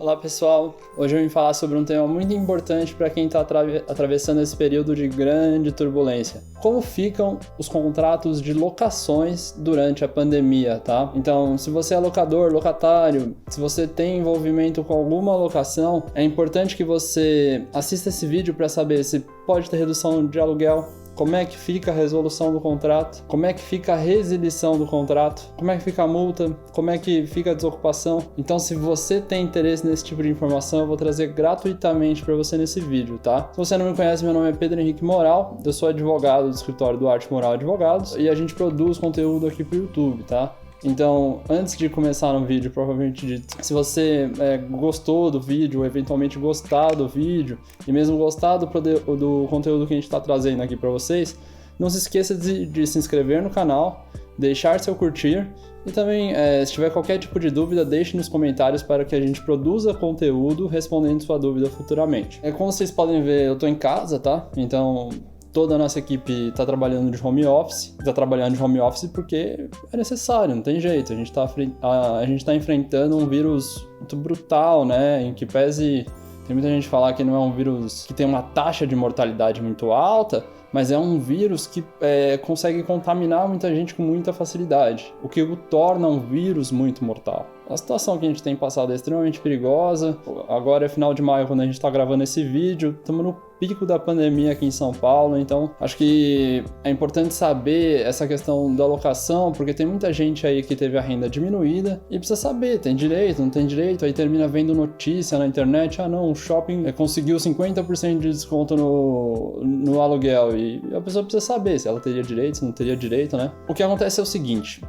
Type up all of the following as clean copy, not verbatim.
Olá pessoal, hoje eu vim falar sobre um tema muito importante para quem está atravessando esse período de grande turbulência. Como ficam os contratos de locações durante a pandemia, tá? Então, se você é locador, locatário, se você tem envolvimento com alguma locação, é importante que você assista esse vídeo para saber se pode ter redução de aluguel, como é que fica a resolução do contrato, como é que fica a resilição do contrato, como é que fica a multa, como é que fica a desocupação. Então, se você tem interesse nesse tipo de informação, eu vou trazer gratuitamente para você nesse vídeo, tá? Se você não me conhece, meu nome é Pedro Henrique Moral, eu sou advogado do escritório do Arte Moral Advogados e a gente produz conteúdo aqui pro YouTube, tá? Então, antes de começar no vídeo, provavelmente dito, se você gostou do vídeo, ou eventualmente gostar do vídeo, e mesmo gostar do conteúdo que a gente está trazendo aqui para vocês, não se esqueça de se inscrever no canal, deixar seu curtir, e também, se tiver qualquer tipo de dúvida, deixe nos comentários para que a gente produza conteúdo respondendo sua dúvida futuramente. Como vocês podem ver, eu estou em casa, tá? Então, toda a nossa equipe está trabalhando de home office. Está trabalhando de home office porque é necessário, não tem jeito. A gente está enfrentando um vírus muito brutal, né? Em que pese... Tem muita gente falar que não é um vírus que tem uma taxa de mortalidade muito alta, mas é um vírus que consegue contaminar muita gente com muita facilidade, o que o torna um vírus muito mortal. A situação que a gente tem passado é extremamente perigosa. Agora é final de maio quando a gente está gravando esse vídeo, estamos no pico da pandemia aqui em São Paulo, então acho que é importante saber essa questão da locação, porque tem muita gente aí que teve a renda diminuída e precisa saber, tem direito, não tem direito, aí termina vendo notícia na internet, não, o shopping conseguiu 50% de desconto no aluguel, e a pessoa precisa saber se ela teria direito, se não teria direito, né? O que acontece é o seguinte,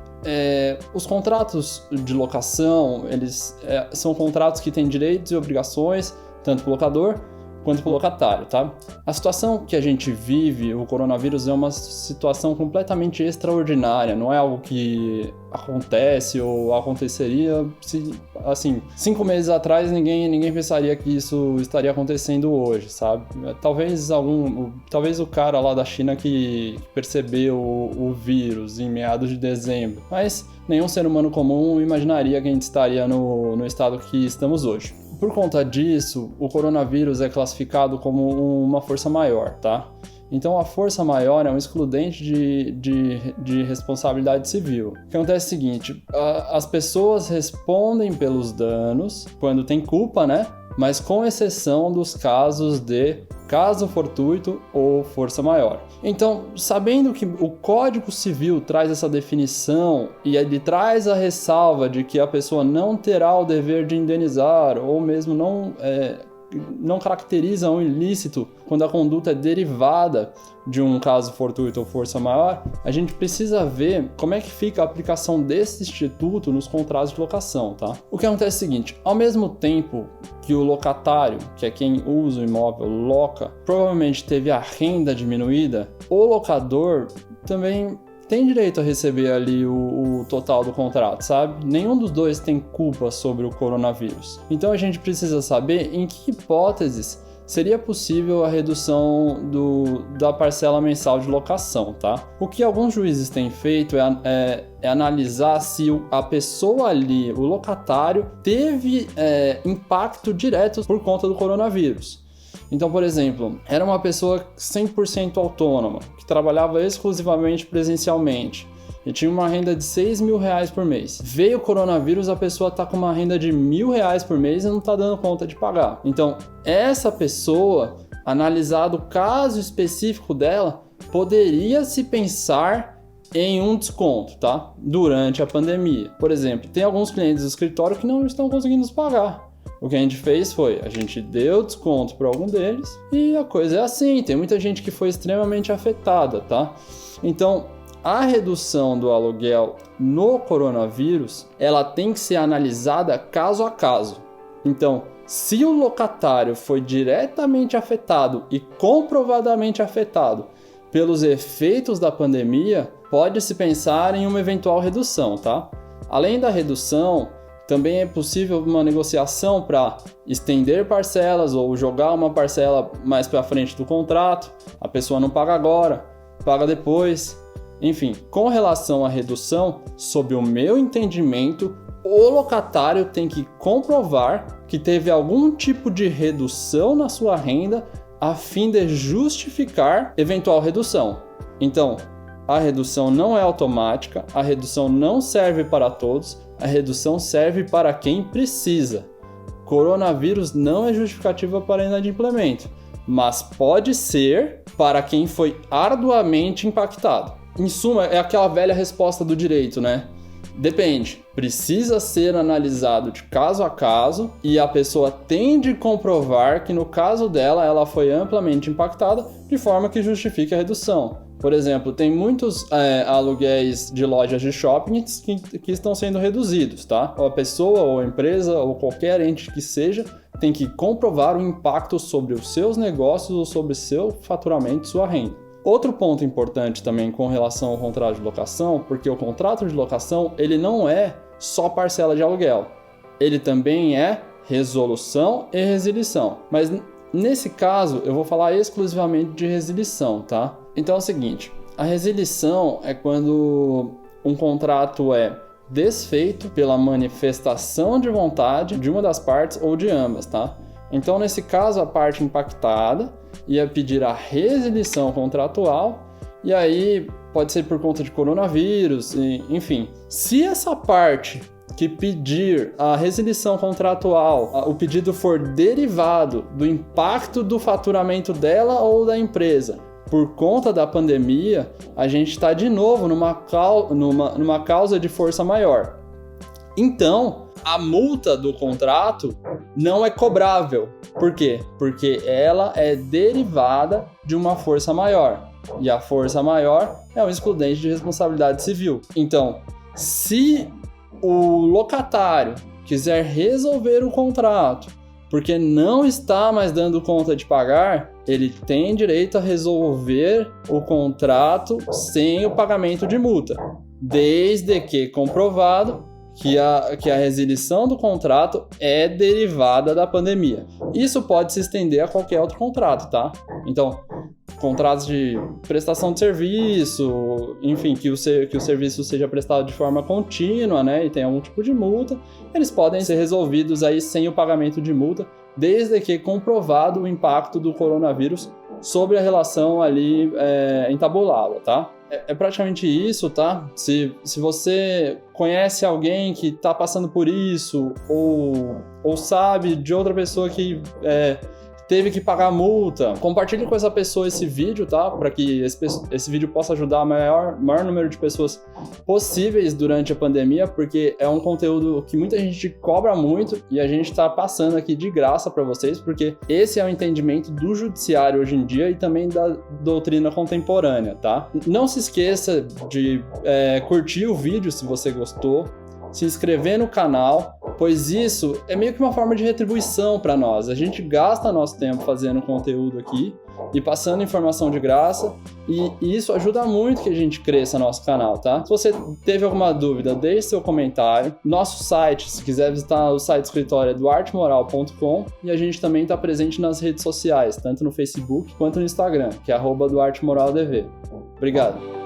os contratos de locação, eles são contratos que têm direitos e obrigações, tanto para o locador quanto para o locatário, tá? A situação que a gente vive, o coronavírus, é uma situação completamente extraordinária, não é algo que acontece ou aconteceria se, assim, 5 meses atrás ninguém pensaria que isso estaria acontecendo hoje, sabe? Talvez o cara lá da China que percebeu o vírus em meados de dezembro, mas nenhum ser humano comum imaginaria que a gente estaria no estado que estamos hoje. Por conta disso, o coronavírus é classificado como uma força maior, tá? Então, a força maior é um excludente de responsabilidade civil. O que acontece é o seguinte, as pessoas respondem pelos danos quando tem culpa, né? Mas com exceção dos casos de caso fortuito ou força maior. Então, sabendo que o Código Civil traz essa definição e ele traz a ressalva de que a pessoa não terá o dever de indenizar ou mesmo não caracteriza um ilícito quando a conduta é derivada de um caso fortuito ou força maior, a gente precisa ver como é que fica a aplicação desse instituto nos contratos de locação, tá? O que acontece é o seguinte, ao mesmo tempo que o locatário, que é quem usa o imóvel, loca, provavelmente teve a renda diminuída, o locador também tem direito a receber ali o total do contrato, sabe? Nenhum dos dois tem culpa sobre o coronavírus. Então a gente precisa saber em que hipóteses seria possível a redução da parcela mensal de locação, tá? O que alguns juízes têm feito é analisar se a pessoa ali, o locatário, teve impacto direto por conta do coronavírus. Então, por exemplo, era uma pessoa 100% autônoma, que trabalhava exclusivamente presencialmente e tinha uma renda de R$6.000 por mês. Veio o coronavírus, a pessoa está com uma renda de R$1.000 por mês e não está dando conta de pagar. Então, essa pessoa, analisado o caso específico dela, poderia se pensar em um desconto, tá? Durante a pandemia. Por exemplo, tem alguns clientes do escritório que não estão conseguindo nos pagar. O que a gente fez foi, a gente deu desconto para algum deles e a coisa é assim, tem muita gente que foi extremamente afetada, tá? Então, a redução do aluguel no coronavírus, ela tem que ser analisada caso a caso. Então, se o locatário foi diretamente afetado e comprovadamente afetado pelos efeitos da pandemia, pode-se pensar em uma eventual redução, tá? Além da redução, também é possível uma negociação para estender parcelas ou jogar uma parcela mais para frente do contrato. A pessoa não paga agora, paga depois. Enfim, com relação à redução, sob o meu entendimento, o locatário tem que comprovar que teve algum tipo de redução na sua renda a fim de justificar eventual redução. Então, a redução não é automática, a redução não serve para todos, a redução serve para quem precisa. Coronavírus não é justificativa para inadimplemento, mas pode ser para quem foi arduamente impactado. Em suma, é aquela velha resposta do direito, né? Depende, precisa ser analisado de caso a caso e a pessoa tem de comprovar que no caso dela ela foi amplamente impactada de forma que justifique a redução. Por exemplo, tem muitos aluguéis de lojas de shopping que estão sendo reduzidos, tá? Ou a pessoa, ou a empresa, ou qualquer ente que seja, tem que comprovar o impacto sobre os seus negócios ou sobre seu faturamento, sua renda. Outro ponto importante também com relação ao contrato de locação, porque o contrato de locação ele não é só parcela de aluguel, ele também é resolução e resilição. Mas nesse caso eu vou falar exclusivamente de resilição, tá? Então é o seguinte, a resilição é quando um contrato é desfeito pela manifestação de vontade de uma das partes ou de ambas, tá? Então, nesse caso, a parte impactada ia pedir a resilição contratual e aí pode ser por conta de coronavírus, enfim. Se essa parte que pedir a resilição contratual, o pedido for derivado do impacto do faturamento dela ou da empresa por conta da pandemia, a gente está de novo numa causa de força maior. Então, a multa do contrato não é cobrável. Por quê? Porque ela é derivada de uma força maior. E a força maior é um excludente de responsabilidade civil. Então, se o locatário quiser resolver o contrato porque não está mais dando conta de pagar, ele tem direito a resolver o contrato sem o pagamento de multa, desde que comprovado que a resilição do contrato é derivada da pandemia. Isso pode se estender a qualquer outro contrato, tá? Então, contratos de prestação de serviço, enfim, que o serviço seja prestado de forma contínua, né, e tem algum tipo de multa, eles podem ser resolvidos aí sem o pagamento de multa, desde que comprovado o impacto do coronavírus sobre a relação ali entabulada, tá? É praticamente isso, tá? Se você conhece alguém que está passando por isso ou sabe de outra pessoa que teve que pagar multa, compartilhe com essa pessoa esse vídeo, tá? Para que esse vídeo possa ajudar o maior número de pessoas possíveis durante a pandemia, porque é um conteúdo que muita gente cobra muito e a gente está passando aqui de graça para vocês, porque esse é o entendimento do judiciário hoje em dia e também da doutrina contemporânea, tá? Não se esqueça de curtir o vídeo se você gostou, se inscrever no canal, pois isso é meio que uma forma de retribuição para nós. A gente gasta nosso tempo fazendo conteúdo aqui e passando informação de graça, e isso ajuda muito que a gente cresça nosso canal, tá? Se você teve alguma dúvida, deixe seu comentário. Nosso site, se quiser visitar o site do escritório, é duartemoral.com, e a gente também está presente nas redes sociais, tanto no Facebook quanto no Instagram, que é @duartemoraldv. Obrigado!